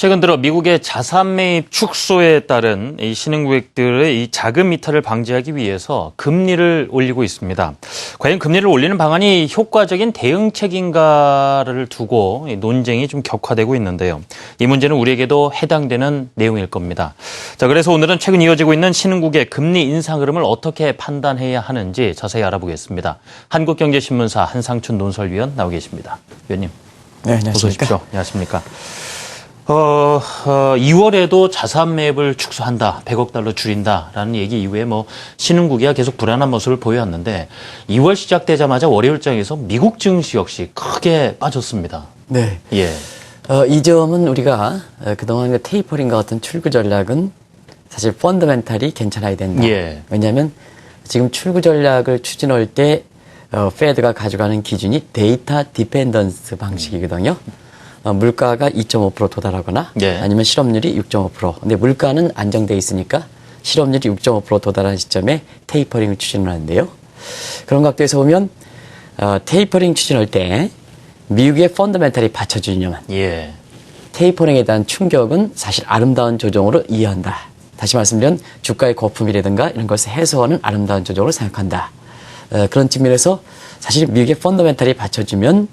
최근 들어 미국의 자산 매입 축소에 따른 이 신흥국들의 이 자금 이탈을 방지하기 위해서 금리를 올리고 있습니다. 과연 금리를 올리는 방안이 효과적인 대응책인가를 두고 논쟁이 좀 격화되고 있는데요. 이 문제는 우리에게도 해당되는 내용일 겁니다. 자, 그래서 오늘은 최근 이어지고 있는 신흥국의 금리 인상 흐름을 어떻게 판단해야 하는지 자세히 알아보겠습니다. 한국경제신문사 한상춘 논설위원 나오 계십니다. 위원님. 네, 안녕하십니까. 어서 오십시오. 안녕하십니까. 2월에도 자산 매입을 축소한다, 100억 달러 줄인다라는 얘기 이후에 신흥국이야 계속 불안한 모습을 보여왔는데 2월 시작되자마자 월요일장에서 미국 증시 역시 크게 빠졌습니다. 네. 예. 이 점은 우리가 그동안 테이퍼링과 같은 출구 전략은 사실 펀더멘탈이 괜찮아야 된다. 예. 왜냐하면 지금 출구 전략을 추진할 때 페드가 가져가는 기준이 데이터 디펜던스 방식이거든요. 물가가 2.5% 도달하거나 예. 아니면 실업률이 6.5%. 근데 물가는 안정돼 있으니까 실업률이 6.5% 도달하는 시점에 테이퍼링을 추진을 하는데요. 그런 각도에서 보면 테이퍼링 추진할 때 미국의 펀더멘탈이 받쳐주려면 예. 테이퍼링에 대한 충격은 사실 아름다운 조정으로 이해한다. 다시 말씀드리면 주가의 거품이라든가 이런 것을 해소하는 아름다운 조정으로 생각한다. 그런 측면에서 사실 미국의 펀더멘탈이 받쳐주면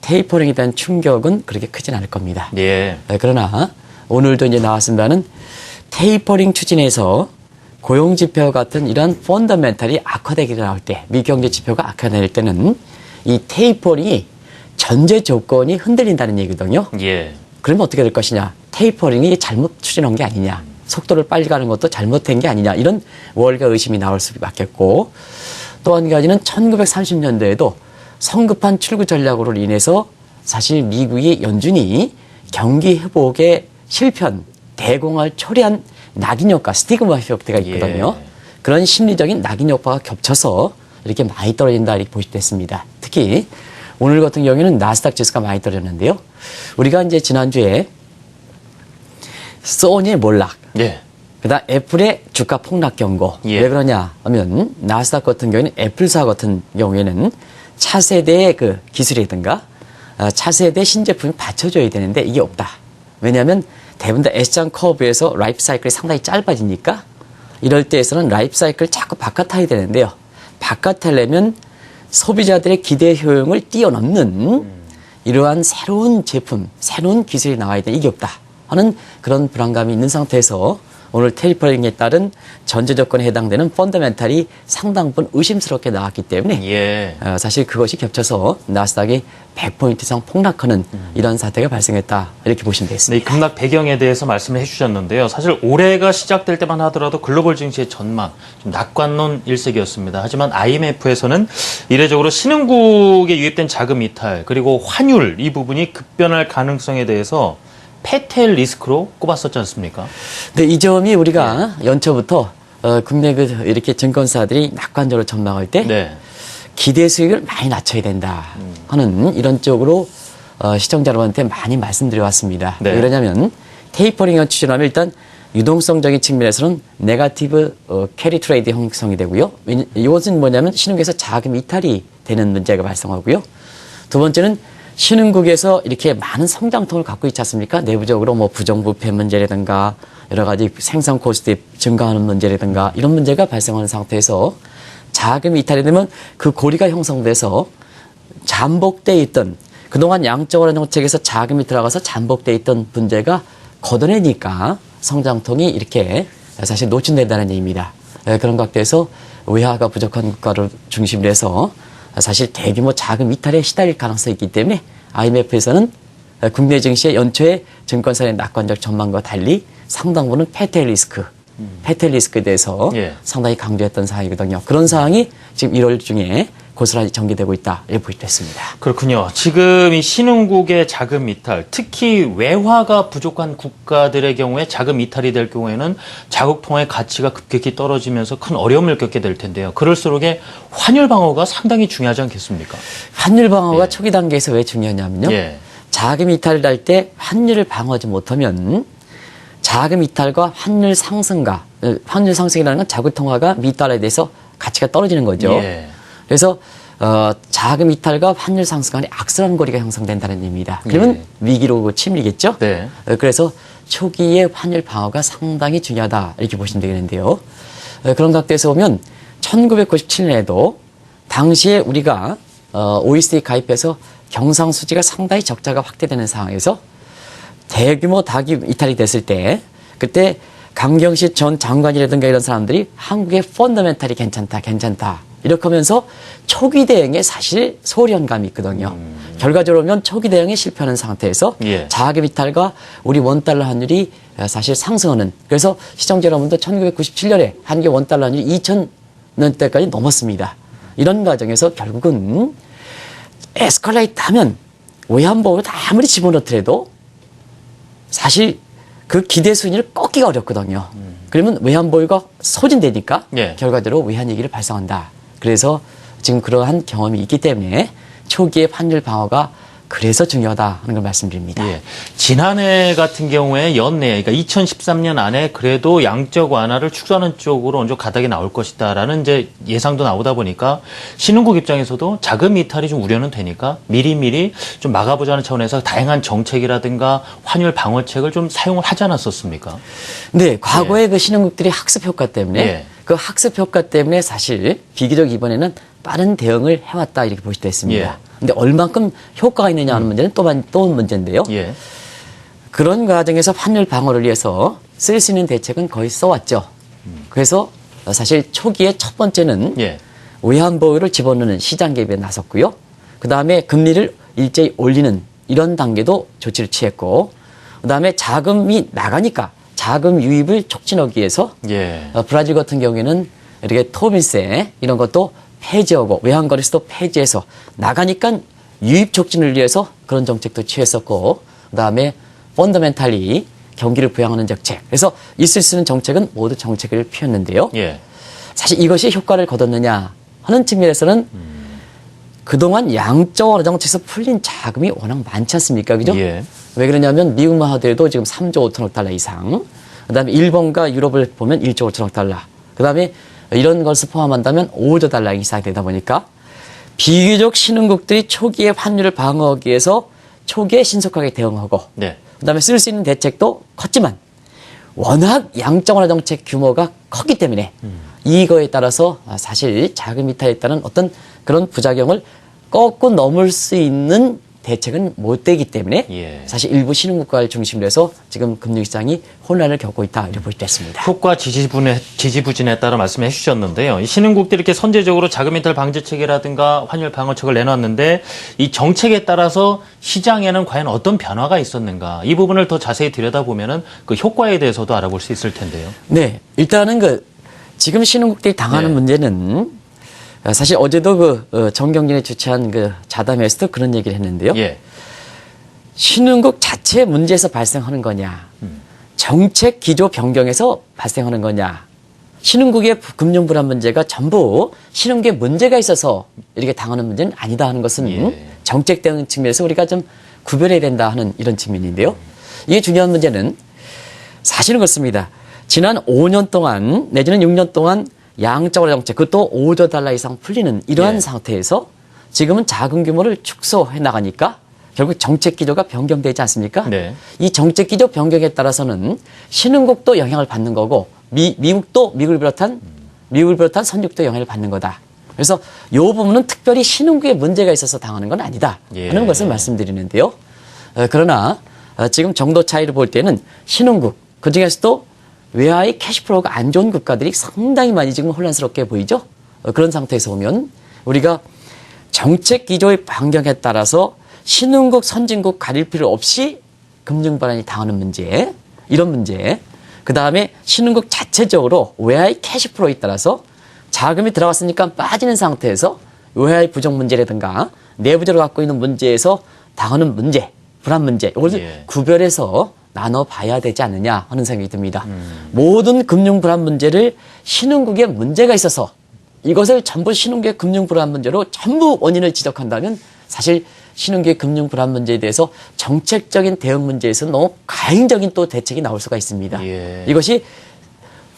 테이퍼링에 대한 충격은 그렇게 크진 않을 겁니다. 예. 그러나 오늘도 이제 나왔습니다는 테이퍼링 추진에서 고용지표 같은 이런 펀더멘탈이 악화되기 나올 때, 미국 경제 지표가 악화될 때는 이 테이퍼링이 전제 조건이 흔들린다는 얘기거든요. 예. 그러면 어떻게 될 것이냐? 테이퍼링이 잘못 추진한 게 아니냐? 속도를 빨리 가는 것도 잘못된 게 아니냐? 이런 우월과 의심이 나올 수밖에 없고, 또 한 가지는 1930년대에도 성급한 출구 전략으로 인해서 사실 미국이 연준이 경기 회복에 실패한 대공을 초래한 낙인 효과, 스티그마 효과가 있거든요. 예. 그런 심리적인 낙인 효과가 겹쳐서 이렇게 많이 떨어진다 이렇게 보시됐습니다. 특히 오늘 같은 경우에는 나스닥 지수가 많이 떨어졌는데요. 우리가 이제 지난주에 소니의 몰락, 예. 그다음 애플의 주가 폭락 경고. 예. 왜 그러냐 하면 나스닥 같은 경우에는 애플사 같은 경우에는 차세대의 그 기술이라든가 차세대 신제품이 받쳐줘야 되는데 이게 없다. 왜냐하면 대부분 다 S장 커브에서 라이프 사이클이 상당히 짧아지니까 이럴 때에서는 라이프 사이클을 자꾸 바깥타야 되는데요. 바깥하려면 소비자들의 기대 효용을 뛰어넘는 이러한 새로운 제품, 새로운 기술이 나와야 돼. 이게 없다 하는 그런 불안감이 있는 상태에서 오늘 테이퍼링에 따른 전제 조건에 해당되는 펀더멘탈이 상당 부분 의심스럽게 나왔기 때문에 예. 사실 그것이 겹쳐서 나스닥이 100포인트 이상 폭락하는 이런 사태가 발생했다. 이렇게 보시면 네, 이 되겠습니다. 급락 배경에 대해서 말씀을 해주셨는데요. 사실 올해가 시작될 때만 하더라도 글로벌 증시의 전망, 좀 낙관론 일색이었습니다. 하지만 IMF에서는 이례적으로 신흥국에 유입된 자금 이탈, 그리고 환율 이 부분이 급변할 가능성에 대해서 패텔 리스크로 꼽았었지 않습니까? 네, 이 점이 우리가 연초부터 국내 이렇게 증권사들이 낙관적으로 전망할 때 네. 기대 수익을 많이 낮춰야 된다 하는 이런 쪽으로 시청자 여러분한테 많이 말씀드려 왔습니다. 네. 왜 그러냐면 테이퍼링을 추진하면 일단 유동성적인 측면에서는 네거티브 캐리 트레이드 형성이 되고요. 이것은 뭐냐면 신흥국에서 자금 이탈이 되는 문제가 발생하고요. 두 번째는 신흥국에서 이렇게 많은 성장통을 갖고 있지 않습니까? 내부적으로 부정부패 문제라든가 여러 가지 생산 코스트 증가하는 문제라든가 이런 문제가 발생하는 상태에서 자금 이탈이 되면 그 고리가 형성돼서 잠복돼 있던 그동안 양적으로 정책에서 자금이 들어가서 잠복돼 있던 문제가 걷어내니까 성장통이 이렇게 사실 노출된다는 얘기입니다. 그런 각도에서 외화가 부족한 국가를 중심으로 해서 사실 대규모 자금 이탈에 시달릴 가능성이 있기 때문에 IMF에서는 국내 증시의 연초에 증권사의 낙관적 전망과 달리 상당 부분 패텔 리스크에 대해서 예. 상당히 강조했던 사항이거든요. 그런 사항이 지금 1월 중에 고스란히 전개되고 있다 이렇게 보여졌습니다. 그렇군요. 지금 이 신흥국의 자금 이탈, 특히 외화가 부족한 국가들의 경우에 자금 이탈이 될 경우에는 자국 통화의 가치가 급격히 떨어지면서 큰 어려움을 겪게 될 텐데요. 그럴수록에 환율 방어가 상당히 중요하지 않겠습니까? 환율 방어가 초기 단계에서 왜 중요하냐면요. 예. 자금 이탈을 할 때 환율을 방어하지 못하면 자금 이탈과 환율 상승이라는 건 자국 통화가 미 달러에 대해서 가치가 떨어지는 거죠. 예. 그래서 자금 이탈과 환율 상승 간의 악순환 고리가 형성된다는 의미입니다. 그러면 예. 위기로 치밀겠죠? 네. 그래서 초기의 환율 방어가 상당히 중요하다 이렇게 보시면 되겠는데요. 그런 각도에서 보면 1997년에도 당시에 우리가 OECD 가입해서 경상수지가 상당히 적자가 확대되는 상황에서 대규모 다기 이탈이 됐을 때 그때 강경식 전 장관이라든가 이런 사람들이 한국의 펀더멘탈이 괜찮다 이렇게 하면서 초기 대응에 사실 소련감이 있거든요. 결과적으로 보면 초기 대응에 실패하는 상태에서 예. 자금 이탈과 우리 원달러 환율이 사실 상승하는, 그래서 시청자 여러분도 1997년에 한국의 원달러 환율이 2000년대까지 넘었습니다. 이런 과정에서 결국은 에스컬레이트 하면 외환보험을 아무리 집어넣더라도 사실 그 기대 수준을 꺾기가 어렵거든요. 그러면 외환보유가 소진되니까 예. 결과적으로 외환위기를 발생한다. 그래서 지금 그러한 경험이 있기 때문에 초기의 환율 방어가 그래서 중요하다 하는 걸 말씀드립니다. 예. 지난해 같은 경우에 연내, 그러니까 2013년 안에 그래도 양적 완화를 축소하는 쪽으로 어느 정도 가닥이 나올 것이다라는 이제 예상도 나오다 보니까 신흥국 입장에서도 자금 이탈이 좀 우려는 되니까 미리미리 좀 막아보자는 차원에서 다양한 정책이라든가 환율 방어책을 좀 사용을 하지 않았었습니까? 네, 과거에 그 신흥국들이 학습 효과 때문에 예. 그 학습 효과 때문에 사실 비교적 이번에는 빠른 대응을 해왔다 이렇게 볼 수도 있습니다. 예. 근데 얼만큼 효과가 있느냐 하는 문제는 또 문제인데요. 예. 그런 과정에서 환율 방어를 위해서 쓸 수 있는 대책은 거의 써왔죠. 그래서 사실 초기에 첫 번째는 예. 외환보유를 집어넣는 시장 개입에 나섰고요. 그 다음에 금리를 일제히 올리는 이런 단계도 조치를 취했고, 그 다음에 자금이 나가니까 자금 유입을 촉진하기 위해서 예. 브라질 같은 경우에는 이렇게 토빈세 이런 것도 폐지하고 외환거래소도 폐지해서 나가니까 유입 촉진을 위해서 그런 정책도 취했었고, 그다음에 펀더멘탈리 경기를 부양하는 정책. 그래서 있을 수 있는 정책은 모두 정책을 피웠는데요. 예. 사실 이것이 효과를 거뒀느냐 하는 측면에서는 그동안 양적 정책에서 풀린 자금이 워낙 많지 않습니까? 그죠? 예. 왜 그러냐면 미국만 하더라도 지금 3조 5천억 달러 이상, 그다음에 일본과 유럽을 보면 1조 5천억 달러, 그다음에 이런 것을 포함한다면 5조 달러 이상이 되다 보니까 비교적 신흥국들이 초기에 환율을 방어하기 위해서 초기에 신속하게 대응하고, 네. 그다음에 쓸 수 있는 대책도 컸지만 워낙 양적 정책 규모가 컸기 때문에 이거에 따라서 사실 자금 이탈에 따른 어떤 그런 부작용을 꺾고 넘을 수 있는 대책은 못 되기 때문에 예. 사실 일부 신흥국가를 중심으로 해서 지금 금융시장이 혼란을 겪고 있다 이렇게 볼 수 있습니다. 효과 지지부진에 따라 말씀해 주셨는데요. 이 신흥국들이 이렇게 선제적으로 자금 이탈 방지책이라든가 환율 방어책을 내놨는데 이 정책에 따라서 시장에는 과연 어떤 변화가 있었는가, 이 부분을 더 자세히 들여다보면은 그 효과에 대해서도 알아볼 수 있을 텐데요. 네, 일단은 그 지금 신흥국들이 당하는 네. 문제는 사실 어제도 정경진이 주최한 그 자담회에서도 그런 얘기를 했는데요. 예. 신흥국 자체 문제에서 발생하는 거냐, 정책 기조 변경에서 발생하는 거냐, 신흥국의 금융 불안 문제가 전부 신흥국에 문제가 있어서 이렇게 당하는 문제는 아니다 하는 것은 예. 정책 대응 측면에서 우리가 좀 구별해야 된다 하는 이런 측면인데요. 이게 중요한 문제는 사실은 그렇습니다. 지난 5년 동안 내지는 6년 동안 양적으로 정책, 그것도 5조 달러 이상 풀리는 이러한 예. 상태에서 지금은 자금 규모를 축소해 나가니까 결국 정책 기조가 변경되지 않습니까? 네. 이 정책 기조 변경에 따라서는 신흥국도 영향을 받는 거고 미국도 미국을 비롯한 선진국도 영향을 받는 거다. 그래서 이 부분은 특별히 신흥국에 문제가 있어서 당하는 건 아니다 하는 예. 것을 말씀드리는데요. 그러나 지금 정도 차이를 볼 때는 신흥국, 그중에서도 외화의 캐시플로우가 안 좋은 국가들이 상당히 많이 지금 혼란스럽게 보이죠. 그런 상태에서 보면 우리가 정책 기조의 변경에 따라서 신흥국, 선진국 가릴 필요 없이 금융 불안이 당하는 문제, 이런 문제, 그 다음에 신흥국 자체적으로 외화의 캐시플로우에 따라서 자금이 들어갔으니까 빠지는 상태에서 외화의 부정 문제라든가 내부적으로 갖고 있는 문제에서 당하는 문제, 불안 문제, 이걸 예. 구별해서 나눠봐야 되지 않느냐 하는 생각이 듭니다. 모든 금융 불안 문제를 신흥국에 문제가 있어서 이것을 전부 신흥국의 금융 불안 문제로 전부 원인을 지적한다면 사실 신흥국의 금융 불안 문제에 대해서 정책적인 대응 문제에서 너무 가행적인 또 대책이 나올 수가 있습니다. 예. 이것이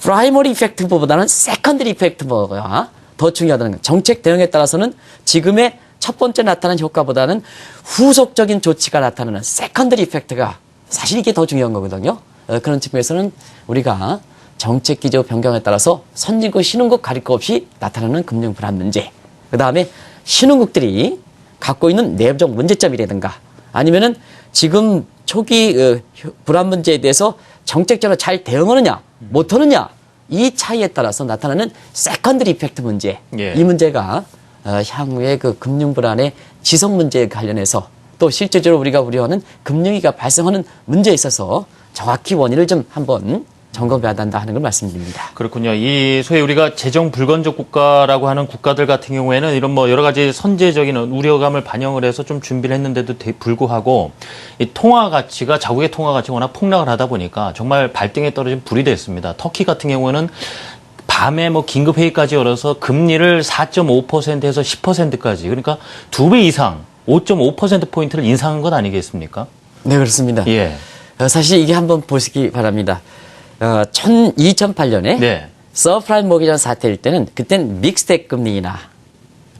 프라이머리 이펙트보다는 세컨드리 이펙트가 더 중요하다는 거. 정책 대응에 따라서는 지금의 첫 번째 나타난 효과보다는 후속적인 조치가 나타나는 세컨더리 이펙트가 사실 이게 더 중요한 거거든요. 그런 측면에서는 우리가 정책 기조 변경에 따라서 선진국, 신흥국 가릴 것 없이 나타나는 금융 불안 문제. 그 다음에 신흥국들이 갖고 있는 내부적 문제점이라든가 아니면은 지금 초기 불안 문제에 대해서 정책적으로 잘 대응하느냐, 못하느냐 이 차이에 따라서 나타나는 세컨더리 이펙트 문제. 예. 이 문제가 향후에 그 금융 불안의 지속 문제에 관련해서 또 실제적으로 우리가 우려하는 금융위기가 발생하는 문제에 있어서 정확히 원인을 좀 한번 점검해야 한다 하는 걸 말씀드립니다. 그렇군요. 이 소위 우리가 재정 불건조 국가라고 하는 국가들 같은 경우에는 이런 뭐 여러 가지 선제적인 우려감을 반영을 해서 좀 준비를 했는데도 불구하고 이 통화 가치가 자국의 통화 가치가 워낙 폭락을 하다 보니까 정말 발등에 떨어진 불이 됐습니다. 터키 같은 경우에는 밤에 뭐 긴급 회의까지 열어서 금리를 4.5%에서 10%까지 그러니까 2배 이상 5.5%포인트를 인상한 것 아니겠습니까? 네, 그렇습니다. 예. 사실 이게 한번 보시기 바랍니다. 2008년에 네. 서프라임 모기전 사태일 때는 그때는 믹스텍 금리나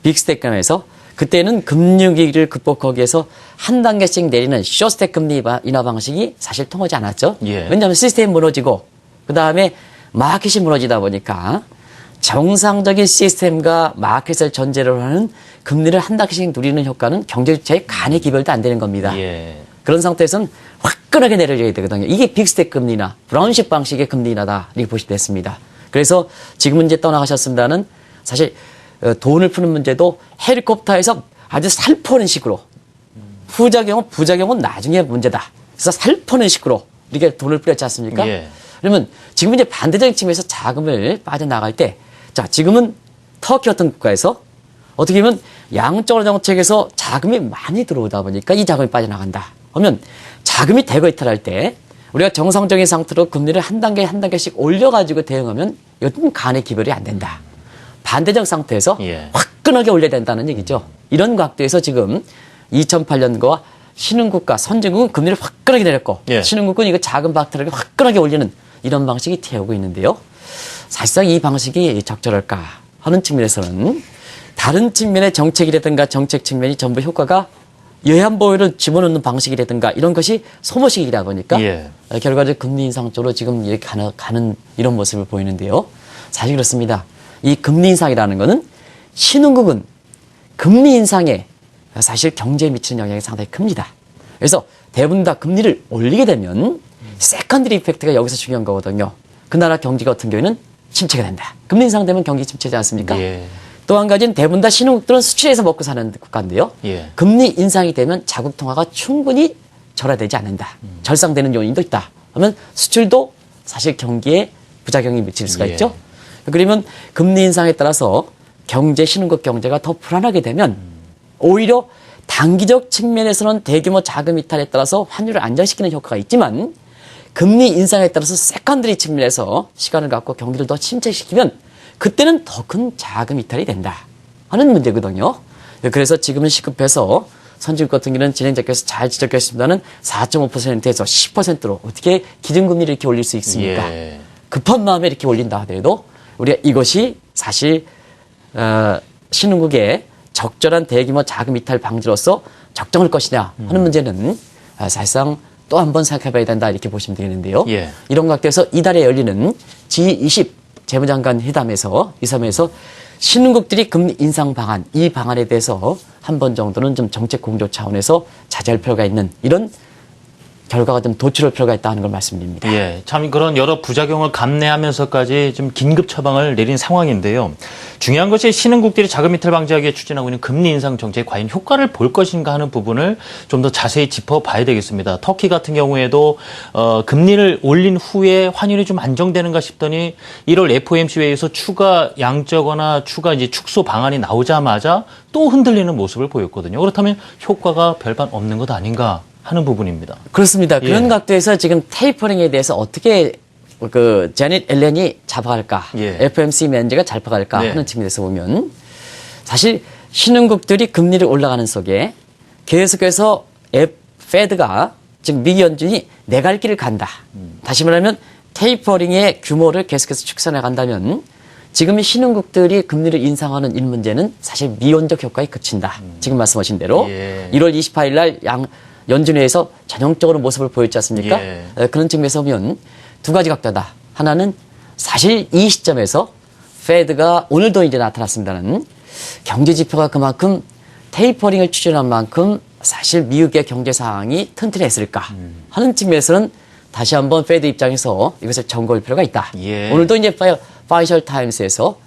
빅스텍 금리에서 그때는 금융위기를 극복하기 위해서 한 단계씩 내리는 쇼스텍 금리 인하 방식이 사실 통하지 않았죠. 예. 왜냐하면 시스템이 무너지고 그다음에 마켓이 무너지다 보니까 정상적인 시스템과 마켓을 전제로 하는 금리를 한 단계씩 누리는 효과는 경제주체의 간의 기별도 안 되는 겁니다. 예. 그런 상태에서는 화끈하게 내려줘야 되거든요. 이게 빅스텍 금리나 브라운식 방식의 금리 인하다 이렇게 보시면 됐습니다. 그래서 지금은 이제 떠나가셨습니다는 사실 돈을 푸는 문제도 헬리콥터에서 아주 살포는 식으로 부작용은 나중에 문제다. 그래서 살포는 식으로 이렇게 돈을 뿌렸지 않습니까? 예. 그러면 지금 이제 반대적인 측면에서 자금을 빠져나갈 때 자, 지금은 터키 같은 국가에서 어떻게 보면 양적으로 정책에서 자금이 많이 들어오다 보니까 이 자금이 빠져나간다. 그러면 자금이 대거 이탈할 때 우리가 정상적인 상태로 금리를 한 단계 한 단계씩 올려가지고 대응하면 이것은 간의 기별이 안 된다. 반대적 상태에서 예. 화끈하게 올려야 된다는 얘기죠. 이런 각도에서 지금 2008년과 신흥국가, 선진국은 금리를 화끈하게 내렸고 예. 신흥국은 이거 작은 박태를 화끈하게 올리는 이런 방식이 되어오고 있는데요. 사실상 이 방식이 적절할까 하는 측면에서는 다른 측면의 정책이라든가 정책 측면이 전부 효과가 여해안보유를 집어넣는 방식이라든가 이런 것이 소모식이다 보니까 예. 결과적으로 금리 인상 쪽으로 지금 이렇게 가는 이런 모습을 보이는데요. 사실 그렇습니다. 이 금리 인상이라는 거는 신흥국은 금리 인상에 사실 경제에 미치는 영향이 상당히 큽니다. 그래서 대부분 다 금리를 올리게 되면 세컨드리 이펙트가 여기서 중요한 거거든요. 그 나라 경제 같은 경우에는 침체가 된다. 금리 인상되면 경기 침체지 않습니까? 예. 또 한 가지는 대부분 다 신흥국들은 수출해서 먹고 사는 국가인데요. 예. 금리 인상이 되면 자국 통화가 충분히 절하되지 않는다. 절상되는 요인도 있다. 그러면 수출도 사실 경기에 부작용이 미칠 수가 예. 있죠. 그러면 금리 인상에 따라서 신흥국 경제가 더 불안하게 되면 오히려 단기적 측면에서는 대규모 자금 이탈에 따라서 환율을 안정시키는 효과가 있지만 금리 인상에 따라서 세컨드리 측면에서 시간을 갖고 경기를 더 침체시키면 그때는 더 큰 자금 이탈이 된다 하는 문제거든요. 그래서 지금은 시급해서 선진국 같은 경우는 진행자께서 잘 지적하셨습니다는 4.5%에서 10%로 어떻게 기준금리를 이렇게 올릴 수 있습니까? 예. 급한 마음에 이렇게 올린다 하더라도 우리가 이것이 사실 신흥국의 적절한 대규모 자금 이탈 방지로서 적정할 것이냐 하는 문제는 사실상 또 한 번 생각해봐야 된다 이렇게 보시면 되겠는데요. 예. 이런 각도에서 이달에 열리는 G20 재무장관 회담에서 이 섬에서 신흥국들이 금리 인상 방안 이 방안에 대해서 한 번 정도는 좀 정책 공조 차원에서 자제할 필요가 있는 이런 결과가 좀 도출할 필요가 있다는 걸 말씀드립니다. 예, 참 그런 여러 부작용을 감내하면서까지 좀 긴급 처방을 내린 상황인데요. 중요한 것이 신흥국들이 자금 이탈 방지하기 위해 추진하고 있는 금리 인상 정책에 과연 효과를 볼 것인가 하는 부분을 좀 더 자세히 짚어봐야 되겠습니다. 터키 같은 경우에도 금리를 올린 후에 환율이 좀 안정되는가 싶더니 1월 FOMC 회의에서 추가 양적거나 추가 이제 축소 방안이 나오자마자 또 흔들리는 모습을 보였거든요. 그렇다면 효과가 별반 없는 것 아닌가 하는 부분입니다. 그렇습니다. 그런 예. 각도에서 지금 테이퍼링에 대해서 어떻게 제닛 앨런이 잡아갈까, 예. FOMC 매니저가 잡아갈까 네. 하는 측면에서 보면 사실 신흥국들이 금리를 올라가는 속에 계속해서 페드가 지금 미 연준이 내 갈 길을 간다. 다시 말하면 테이퍼링의 규모를 계속해서 축소해 간다면 지금 이 신흥국들이 금리를 인상하는 이 문제는 사실 미온적 효과에 그친다. 지금 말씀하신 대로 예. 1월 28일 날 연준회에서 전형적으로 모습을 보였지 않습니까? 예. 그런 측면에서 보면 두 가지 각도다. 하나는 사실 이 시점에서 페드가 오늘도 이제 나타났습니다는 경제 지표가 그만큼 테이퍼링을 추진한 만큼 사실 미국의 경제 상황이 튼튼했을까 하는 측면에서는 다시 한번 페드 입장에서 이것을 점검할 필요가 있다. 예. 오늘도 이제 파이셜 타임스에서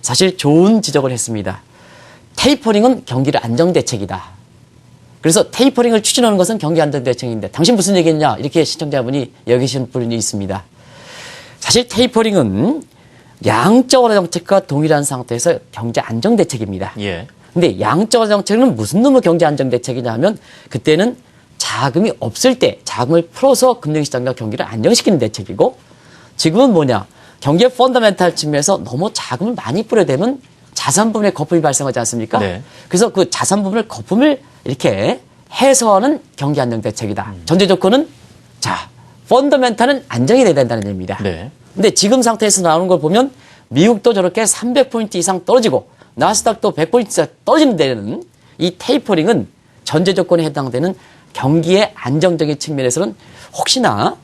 사실 좋은 지적을 했습니다. 테이퍼링은 경기를 안정 대책이다. 그래서 테이퍼링을 추진하는 것은 경기 안정 대책인데 당신 무슨 얘기했냐 이렇게 시청자분이 여기시는 분이 있습니다. 사실 테이퍼링은 양적 완화 정책과 동일한 상태에서 경제 안정 대책입니다. 예. 근데 양적 완화 정책은 무슨 놈의 경제 안정 대책이냐 하면 그때는 자금이 없을 때 자금을 풀어서 금융시장과 경기를 안정시키는 대책이고 지금은 뭐냐 경제 펀더멘탈 측면에서 너무 자금을 많이 뿌려대면 자산 부분에 거품이 발생하지 않습니까? 네. 그래서 그 자산 부분을 거품을 이렇게 해소하는 경기 안정 대책이다. 전제 조건은 자 펀더멘탈은 안정이 돼야 된다는 얘기입니다. 네. 근데 지금 상태에서 나오는 걸 보면 미국도 저렇게 300포인트 이상 떨어지고 나스닥도 100포인트 이상 떨어지는 데는 이 테이퍼링은 전제 조건에 해당되는 경기의 안정적인 측면에서는 혹시나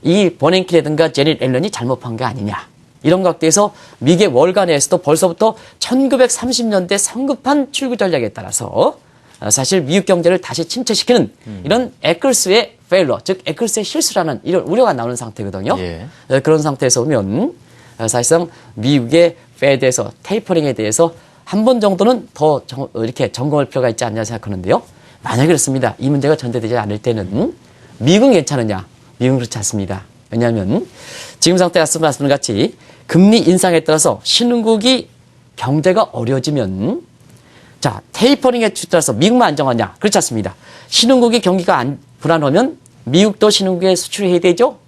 이 버냉키라든가 제닛 앨런이 잘못한 게 아니냐. 이런 각도에서 미국의 월간에서도 벌써부터 1930년대 성급한 출구 전략에 따라서 사실 미국 경제를 다시 침체시키는 이런 에클스의 페일러, 즉 에클스의 실수라는 이런 우려가 나오는 상태거든요. 예. 그런 상태에서 보면 사실상 미국의 페드에서 테이퍼링에 대해서 한 번 정도는 더 이렇게 점검할 필요가 있지 않냐 생각하는데요. 만약에 그렇습니다. 이 문제가 전제되지 않을 때는 미국은 괜찮으냐? 미국은 그렇지 않습니다. 왜냐하면 지금 상태에서 말씀드린 같이 금리 인상에 따라서 신흥국이 경제가 어려워지면 자 테이퍼링에 따라서 미국만 안정하냐? 그렇지 않습니다. 신흥국이 경기가 불안하면 미국도 신흥국에 수출해야 되죠?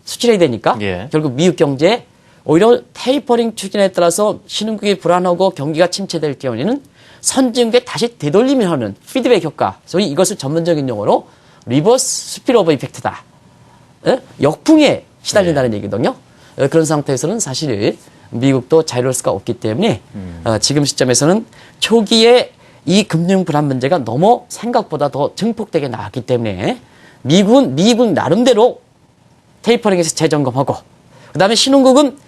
수출해야 되니까 예. 결국 미국 경제에 오히려 테이퍼링 추진에 따라서 신흥국이 불안하고 경기가 침체될 경우에는 선진국에 다시 되돌림을 하는 피드백 효과. 소위 이것을 전문적인 용어로 리버스 스피러버 이펙트다. 역풍에 시달린다는 얘기거든요. 그런 상태에서는 사실 미국도 자유로울 수가 없기 때문에 지금 시점에서는 초기에 이 금융 불안 문제가 너무 생각보다 더 증폭되게 나왔기 때문에 미국 나름대로 테이퍼링에서 재점검하고 그다음에 신흥국은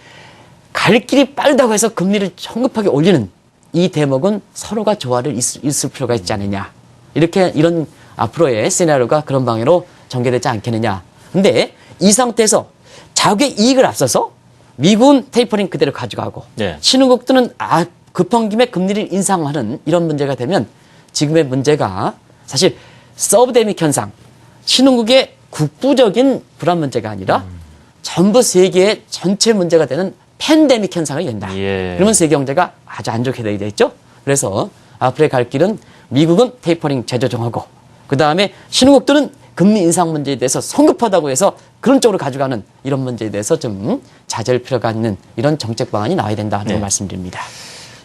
갈 길이 빠르다고 해서 금리를 성급하게 올리는 이 대목은 서로가 조화를 있을 필요가 있지 않느냐. 이런 앞으로의 시나리오가 그런 방향으로 전개되지 않겠느냐. 근데 이 상태에서 자국의 이익을 앞서서 미국은 테이퍼링 그대로 가져가고 네. 신흥국들은 급한 김에 금리를 인상하는 이런 문제가 되면 지금의 문제가 사실 서브데믹 현상, 신흥국의 국부적인 불안 문제가 아니라 전부 세계의 전체 문제가 되는 팬데믹 현상이 된다. 예. 그러면 세계 경제가 아주 안 좋게 되겠죠. 그래서 앞으로의 갈 길은 미국은 테이퍼링 재조정하고 그다음에 신흥국들은 금리 인상 문제에 대해서 성급하다고 해서 그런 쪽으로 가져가는 이런 문제에 대해서 좀 자제할 필요가 있는 이런 정책 방안이 나와야 된다는 걸 말씀드립니다.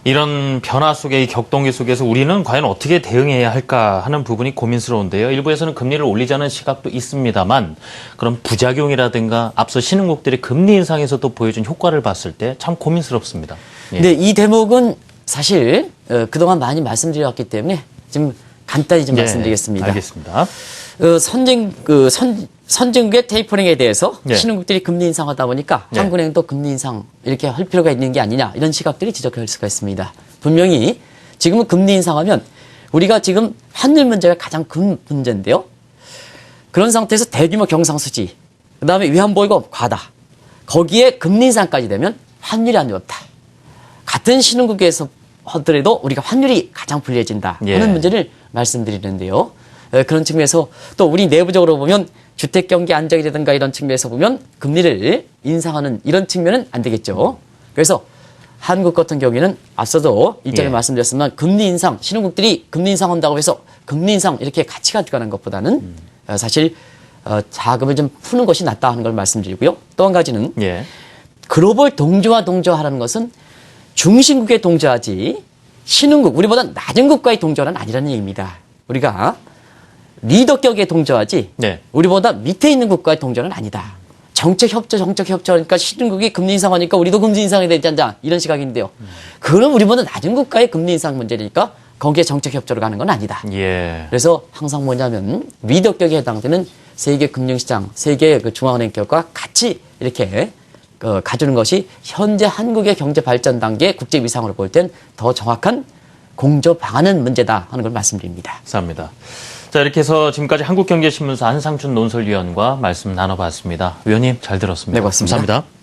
이런 변화 속의 이 격동기 속에서 우리는 과연 어떻게 대응해야 할까 하는 부분이 고민스러운데요. 일부에서는 금리를 올리자는 시각도 있습니다만 그런 부작용이라든가 앞서 신흥국들이 금리 인상에서도 보여준 효과를 봤을 때 참 고민스럽습니다. 예. 근데 이 대목은 사실 그동안 많이 말씀드렸기 때문에 지금 간단히 좀 말씀드리겠습니다. 알겠습니다. 선진국의 테이퍼링에 대해서 네. 신흥국들이 금리 인상하다 보니까 네. 한국은행도 금리 인상 이렇게 할 필요가 있는 게 아니냐 이런 시각들이 지적할 수가 있습니다. 분명히 지금은 금리 인상하면 우리가 지금 환율 문제가 가장 큰 문제인데요. 그런 상태에서 대규모 경상수지, 그다음에 위안보이고 과다. 거기에 금리 인상까지 되면 환율이 안 좋다. 같은 신흥국에서 하더라도 우리가 환율이 가장 불리해진다 하는 예. 문제를 말씀드리는데요. 그런 측면에서 또 우리 내부적으로 보면 주택 경기 안정이라든가 이런 측면에서 보면 금리를 인상하는 이런 측면은 안 되겠죠. 그래서 한국 같은 경우에는 앞서도 일전에 예. 말씀드렸지만 금리 인상, 신흥국들이 금리 인상한다고 해서 금리 인상 이렇게 같이 가져가는 것보다는 사실 자금을 좀 푸는 것이 낫다 하는 걸 말씀드리고요. 또 한 가지는 예. 글로벌 동조화라는 것은 중심국의 동조화지 신흥국, 우리보다 낮은 국가의 동조화는 아니라는 얘기입니다. 우리가 리더격의 동조화지 네. 우리보다 밑에 있는 국가의 동조화는 아니다. 정책 협조 그러니까 신흥국이 금리 인상하니까 우리도 금리 인상해야 되지 않냐 이런 시각인데요. 그럼 우리보다 낮은 국가의 금리 인상 문제니까 거기에 정책 협조를 가는 건 아니다. 예. 그래서 항상 뭐냐면 위덕격에 해당되는 세계 금융시장, 세계 그 중앙은행 기업과 같이 이렇게 가주는 것이 현재 한국의 경제 발전 단계 국제 위상으로 볼 땐 더 정확한 공조 방안은 문제다 하는 걸 말씀드립니다. 감사합니다. 자, 이렇게 해서 지금까지 한국경제신문사 한상춘 논설위원과 말씀 나눠봤습니다. 위원님 잘 들었습니다. 네, 고맙습니다. 감사합니다.